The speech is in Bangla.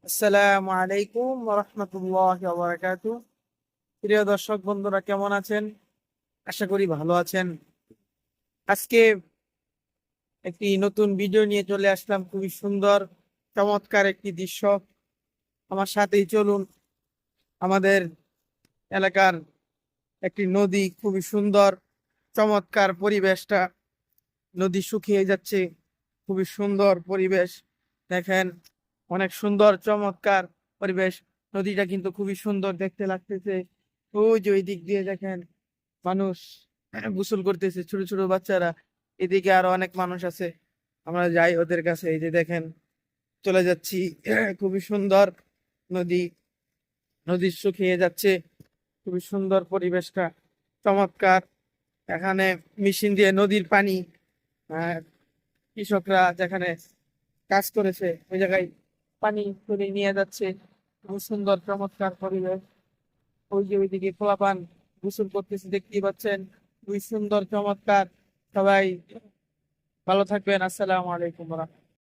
আসসালামু আলাইকুম রহমতুল্লাহ বারাকাতু। প্রিয় দর্শক বন্ধুরা, কেমন আছেন? আশা করি ভালো আছেন। আজকে একটি নতুন ভিডিও নিয়ে চলে আসলাম। খুবই সুন্দর চমৎকার একটি দৃশ্য। আমার সাথেই চলুন। আমাদের এলাকার একটি নদী, খুবই সুন্দর চমৎকার পরিবেশটা। নদী শুকিয়ে যাচ্ছে, খুবই সুন্দর পরিবেশ। দেখেন, অনেক সুন্দর চমৎকার পরিবেশ। নদীটা কিন্তু খুবই সুন্দর দেখতে লাগতেছে। ওই যে ওই দিক দিয়ে দেখেন মানুষ গোসল করতেছে, ছোট ছোট বাচ্চারা। এদিকে আরো অনেক মানুষ আছে, আমরা যাই ওদের কাছে। এই যে দেখেন, চলে যাচ্ছি। খুবই সুন্দর নদী। নদী শুকিয়ে যাচ্ছে, খুবই সুন্দর পরিবেশটা চমৎকার। এখানে মেশিন দিয়ে নদীর পানি, আহ, কৃষকরা যেখানে কাজ করেছে ওই জায়গায় পানি তুলে নিয়ে যাচ্ছে। খুব সুন্দর চমৎকার পরিবেশ। ওই যে ওইদিকে পোলাপান গোসল করতেছে, দেখতেই পাচ্ছেন। খুবই সুন্দর চমৎকার। সবাই ভালো থাকবেন। আসসালামু আলাইকুম।